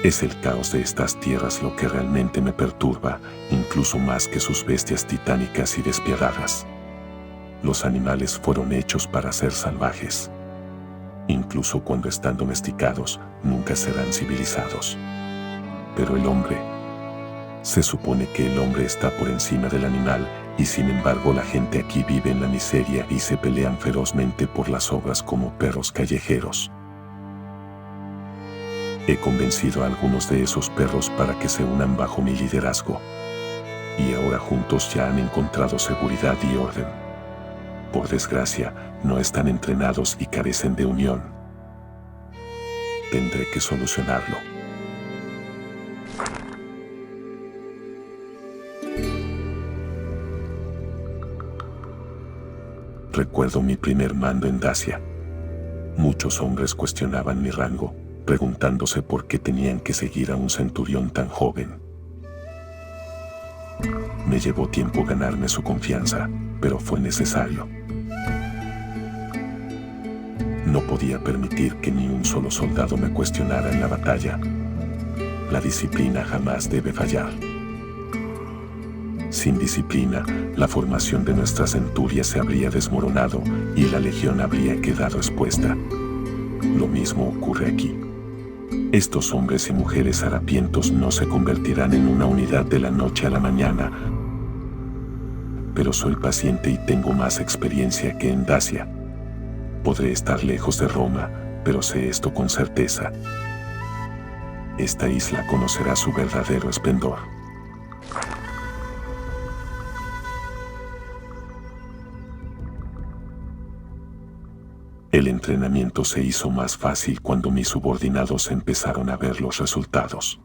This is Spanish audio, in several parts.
Es el caos de estas tierras lo que realmente me perturba, incluso más que sus bestias titánicas y despiadadas. Los animales fueron hechos para ser salvajes. Incluso cuando están domesticados, nunca serán civilizados. Pero el hombre, se supone que el hombre está por encima del animal, y sin embargo la gente aquí vive en la miseria y se pelean ferozmente por las obras como perros callejeros. He convencido a algunos de esos perros para que se unan bajo mi liderazgo. Y ahora juntos ya han encontrado seguridad y orden. Por desgracia, no están entrenados y carecen de unión. Tendré que solucionarlo. Recuerdo mi primer mando en Dacia. Muchos hombres cuestionaban mi rango, preguntándose por qué tenían que seguir a un centurión tan joven. Me llevó tiempo ganarme su confianza, pero fue necesario. No podía permitir que ni un solo soldado me cuestionara en la batalla. La disciplina jamás debe fallar. Sin disciplina, la formación de nuestra centuria se habría desmoronado y la legión habría quedado expuesta. Lo mismo ocurre aquí. Estos hombres y mujeres harapientos no se convertirán en una unidad de la noche a la mañana, pero soy paciente y tengo más experiencia que en Dacia. Podré estar lejos de Roma, pero sé esto con certeza. Esta isla conocerá su verdadero esplendor. El entrenamiento se hizo más fácil cuando mis subordinados empezaron a ver los resultados.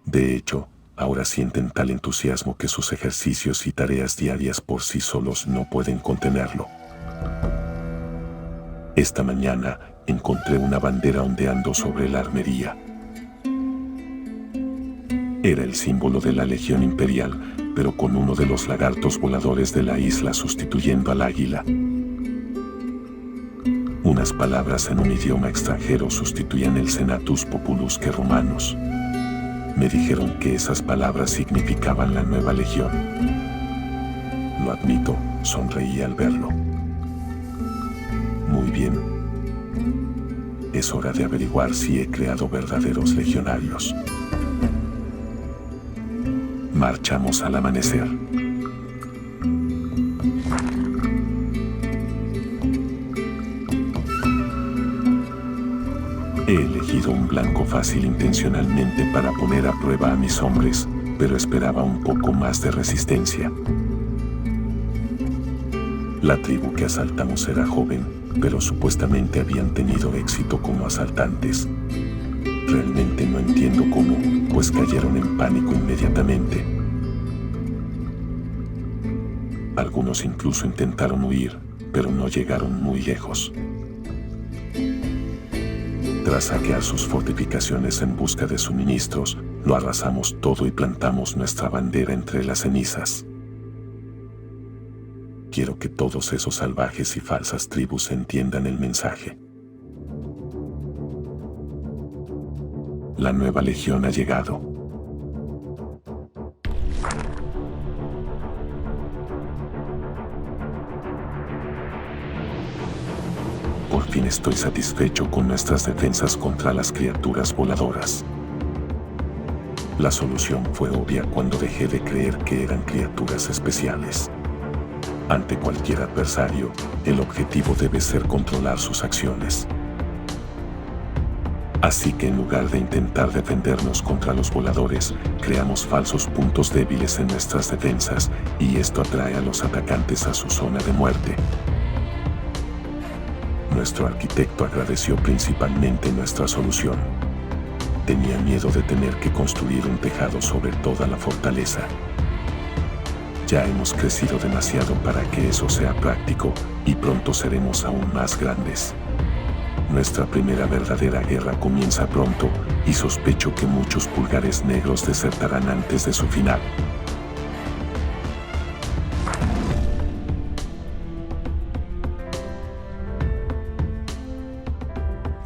De hecho, ahora sienten tal entusiasmo que sus ejercicios y tareas diarias por sí solos no pueden contenerlo. Esta mañana encontré una bandera ondeando sobre la armería. Era el símbolo de la Legión Imperial, pero con uno de los lagartos voladores de la isla sustituyendo al águila. Unas palabras en un idioma extranjero sustituían el senatus populus que romanos. Me dijeron que esas palabras significaban la nueva legión. Lo admito, sonreí al verlo. Muy bien. Es hora de averiguar si he creado verdaderos legionarios. Marchamos al amanecer. He elegido un blanco fácil intencionalmente para poner a prueba a mis hombres, pero esperaba un poco más de resistencia. La tribu que asaltamos era joven, pero supuestamente habían tenido éxito como asaltantes. Realmente no entiendo cómo, pues cayeron en pánico inmediatamente. Algunos incluso intentaron huir, pero no llegaron muy lejos. Tras saquear sus fortificaciones en busca de suministros, lo arrasamos todo y plantamos nuestra bandera entre las cenizas. Quiero que todos esos salvajes y falsas tribus entiendan el mensaje. La nueva legión ha llegado. Por fin estoy satisfecho con nuestras defensas contra las criaturas voladoras. La solución fue obvia cuando dejé de creer que eran criaturas especiales. Ante cualquier adversario, el objetivo debe ser controlar sus acciones. Así que en lugar de intentar defendernos contra los voladores, creamos falsos puntos débiles en nuestras defensas, y esto atrae a los atacantes a su zona de muerte. Nuestro arquitecto agradeció principalmente nuestra solución. Tenía miedo de tener que construir un tejado sobre toda la fortaleza. Ya hemos crecido demasiado para que eso sea práctico, y pronto seremos aún más grandes. Nuestra primera verdadera guerra comienza pronto, y sospecho que muchos pulgares negros desertarán antes de su final.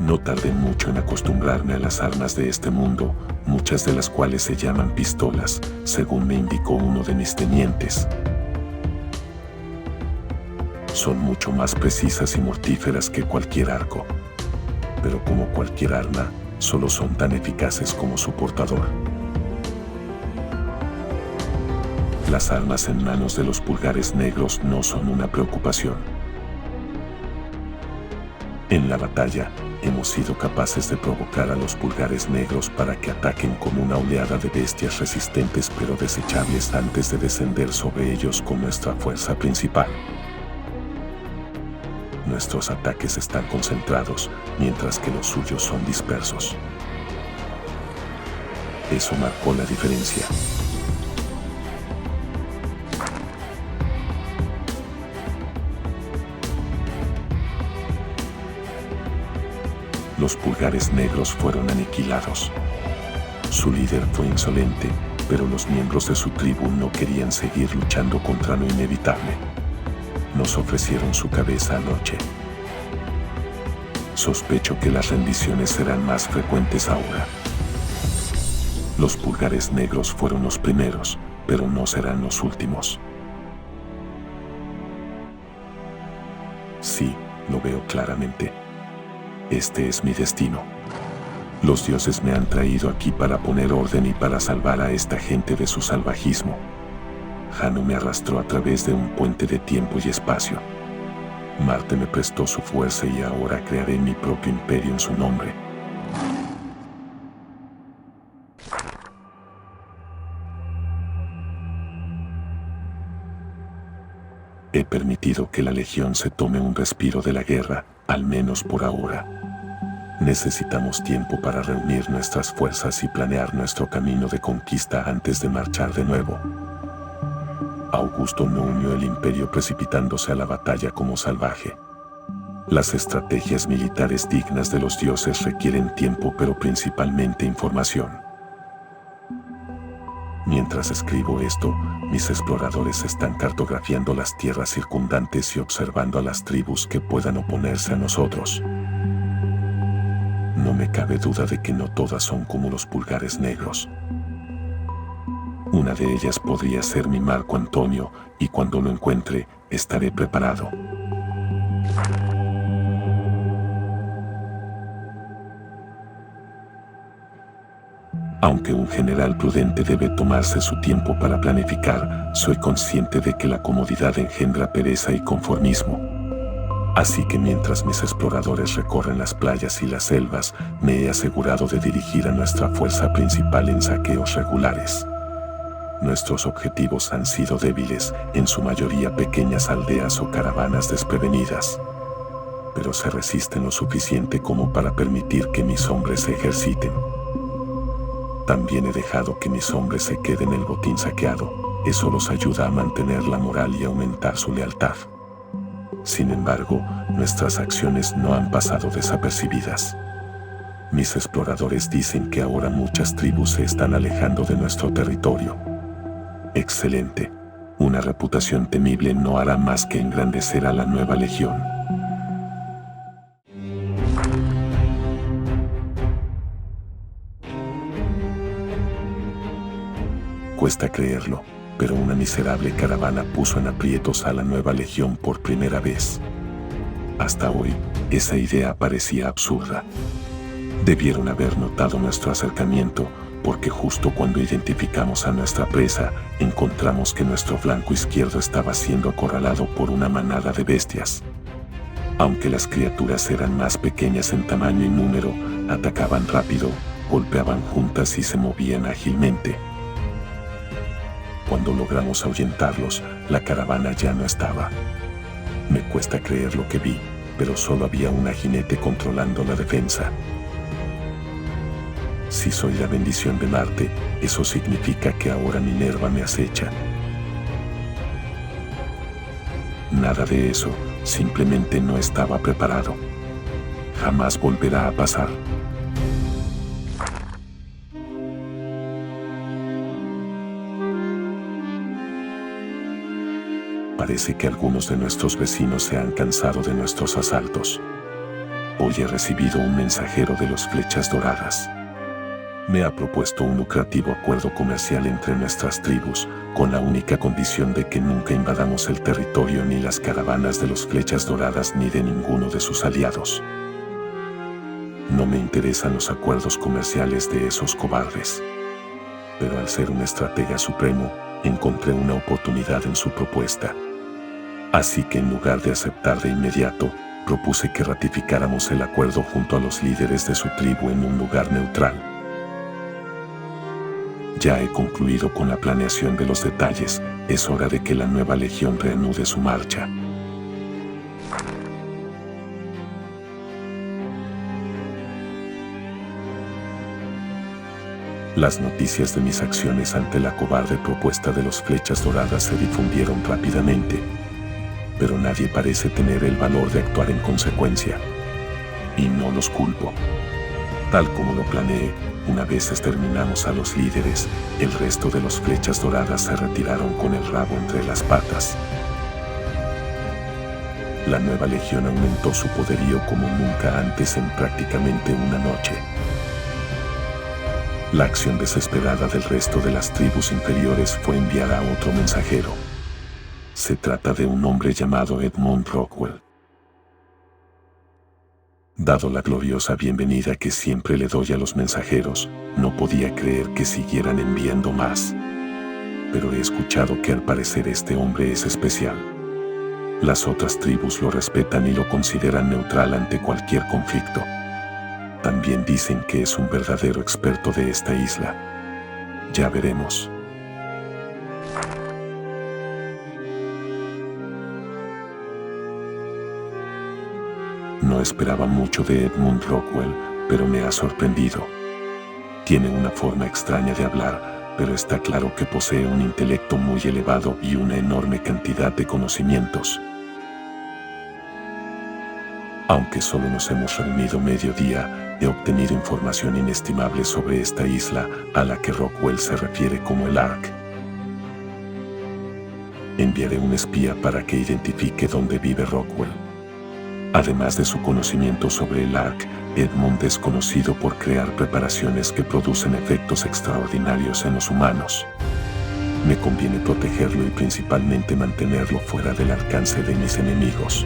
No tardé mucho en acostumbrarme a las armas de este mundo, muchas de las cuales se llaman pistolas, según me indicó uno de mis tenientes. Son mucho más precisas y mortíferas que cualquier arco, pero como cualquier arma, solo son tan eficaces como su portador. Las armas en manos de los pulgares negros no son una preocupación. En la batalla, hemos sido capaces de provocar a los pulgares negros para que ataquen con una oleada de bestias resistentes pero desechables antes de descender sobre ellos con nuestra fuerza principal. Nuestros ataques están concentrados, mientras que los suyos son dispersos. Eso marcó la diferencia. Los pulgares negros fueron aniquilados. Su líder fue insolente, pero los miembros de su tribu no querían seguir luchando contra lo inevitable. Nos ofrecieron su cabeza anoche. Sospecho que las rendiciones serán más frecuentes ahora. Los pulgares negros fueron los primeros, pero no serán los últimos. Sí, lo veo claramente. Este es mi destino. Los dioses me han traído aquí para poner orden y para salvar a esta gente de su salvajismo. Jano me arrastró a través de un puente de tiempo y espacio. Marte me prestó su fuerza y ahora crearé mi propio imperio en su nombre. He permitido que la Legión se tome un respiro de la guerra, al menos por ahora. Necesitamos tiempo para reunir nuestras fuerzas y planear nuestro camino de conquista antes de marchar de nuevo. Augusto no unió el imperio precipitándose a la batalla como salvaje. Las estrategias militares dignas de los dioses requieren tiempo, pero principalmente información. Mientras escribo esto, mis exploradores están cartografiando las tierras circundantes y observando a las tribus que puedan oponerse a nosotros. No me cabe duda de que no todas son como los pulgares negros. Una de ellas podría ser mi Marco Antonio, y cuando lo encuentre, estaré preparado. Aunque un general prudente debe tomarse su tiempo para planificar, soy consciente de que la comodidad engendra pereza y conformismo. Así que mientras mis exploradores recorren las playas y las selvas, me he asegurado de dirigir a nuestra fuerza principal en saqueos regulares. Nuestros objetivos han sido débiles, en su mayoría pequeñas aldeas o caravanas desprevenidas. Pero se resisten lo suficiente como para permitir que mis hombres se ejerciten. También he dejado que mis hombres se queden el botín saqueado. Eso los ayuda a mantener la moral y aumentar su lealtad. Sin embargo, nuestras acciones no han pasado desapercibidas. Mis exploradores dicen que ahora muchas tribus se están alejando de nuestro territorio. Excelente. Una reputación temible no hará más que engrandecer a la nueva legión. Cuesta creerlo, pero una miserable caravana puso en aprietos a la nueva legión por primera vez. Hasta hoy, esa idea parecía absurda. Debieron haber notado nuestro acercamiento, porque justo cuando identificamos a nuestra presa, encontramos que nuestro flanco izquierdo estaba siendo acorralado por una manada de bestias. Aunque las criaturas eran más pequeñas en tamaño y número, atacaban rápido, golpeaban juntas y se movían ágilmente. Cuando logramos ahuyentarlos, la caravana ya no estaba. Me cuesta creer lo que vi, pero solo había una jinete controlando la defensa. Si soy la bendición de Marte, eso significa que ahora Minerva me acecha. Nada de eso, simplemente no estaba preparado. Jamás volverá a pasar. Parece que algunos de nuestros vecinos se han cansado de nuestros asaltos. Hoy he recibido un mensajero de los Flechas Doradas. Me ha propuesto un lucrativo acuerdo comercial entre nuestras tribus, con la única condición de que nunca invadamos el territorio ni las caravanas de los Flechas Doradas ni de ninguno de sus aliados. No me interesan los acuerdos comerciales de esos cobardes. Pero al ser un estratega supremo, encontré una oportunidad en su propuesta. Así que en lugar de aceptar de inmediato, propuse que ratificáramos el acuerdo junto a los líderes de su tribu en un lugar neutral. Ya he concluido con la planeación de los detalles, es hora de que la nueva legión reanude su marcha. Las noticias de mis acciones ante la cobarde propuesta de los Flechas Doradas se difundieron rápidamente, pero nadie parece tener el valor de actuar en consecuencia. Y no los culpo. Tal como lo planeé, una vez exterminamos a los líderes, el resto de los Flechas Doradas se retiraron con el rabo entre las patas. La nueva legión aumentó su poderío como nunca antes en prácticamente una noche. La acción desesperada del resto de las tribus inferiores fue enviar a otro mensajero. Se trata de un hombre llamado Edmund Rockwell. Dado la gloriosa bienvenida que siempre le doy a los mensajeros, no podía creer que siguieran enviando más. Pero he escuchado que al parecer este hombre es especial. Las otras tribus lo respetan y lo consideran neutral ante cualquier conflicto. También dicen que es un verdadero experto de esta isla. Ya veremos. No esperaba mucho de Edmund Rockwell, pero me ha sorprendido. Tiene una forma extraña de hablar, pero está claro que posee un intelecto muy elevado y una enorme cantidad de conocimientos. Aunque solo nos hemos reunido mediodía, he obtenido información inestimable sobre esta isla, a la que Rockwell se refiere como el Ark. Enviaré un espía para que identifique dónde vive Rockwell. Además de su conocimiento sobre el Ark, Edmund es conocido por crear preparaciones que producen efectos extraordinarios en los humanos. Me conviene protegerlo y principalmente mantenerlo fuera del alcance de mis enemigos.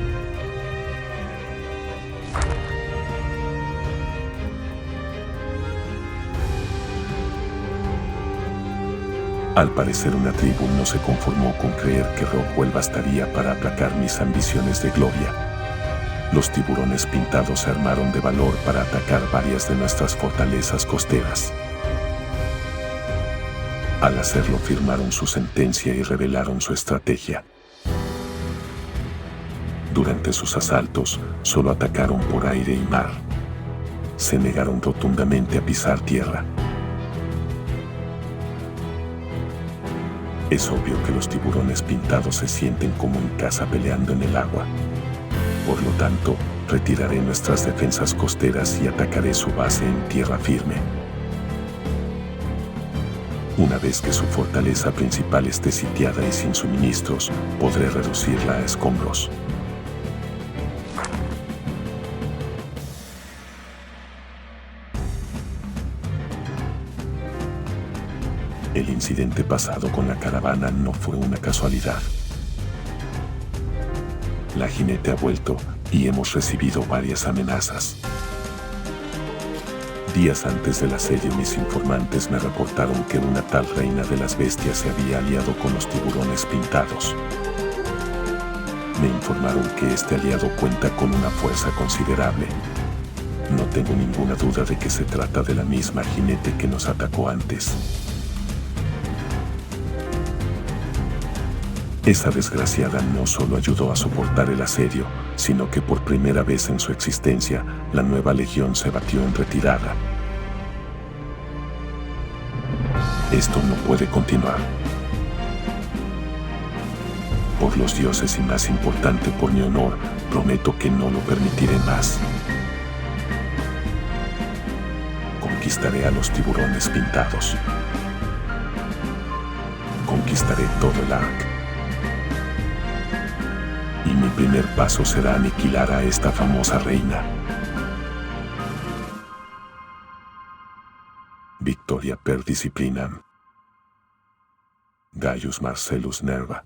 Al parecer una tribu no se conformó con creer que Rockwell bastaría para aplacar mis ambiciones de gloria. Los tiburones pintados se armaron de valor para atacar varias de nuestras fortalezas costeras. Al hacerlo firmaron su sentencia y revelaron su estrategia. Durante sus asaltos, solo atacaron por aire y mar. Se negaron rotundamente a pisar tierra. Es obvio que los tiburones pintados se sienten como en casa peleando en el agua. Por lo tanto, retiraré nuestras defensas costeras y atacaré su base en tierra firme. Una vez que su fortaleza principal esté sitiada y sin suministros, podré reducirla a escombros. El incidente pasado con la caravana no fue una casualidad. La jinete ha vuelto y hemos recibido varias amenazas. Días antes del asedio, mis informantes me reportaron que una tal reina de las bestias se había aliado con los tiburones pintados. Me informaron que este aliado cuenta con una fuerza considerable. No tengo ninguna duda de que se trata de la misma jinete que nos atacó antes. Esa desgraciada no solo ayudó a soportar el asedio, sino que por primera vez en su existencia, la nueva legión se batió en retirada. Esto no puede continuar. Por los dioses y más importante por mi honor, prometo que no lo permitiré más. Conquistaré a los tiburones pintados. Conquistaré todo el Ark. Y mi primer paso será aniquilar a esta famosa reina. Victoria per disciplinam. Gaius Marcellus Nerva.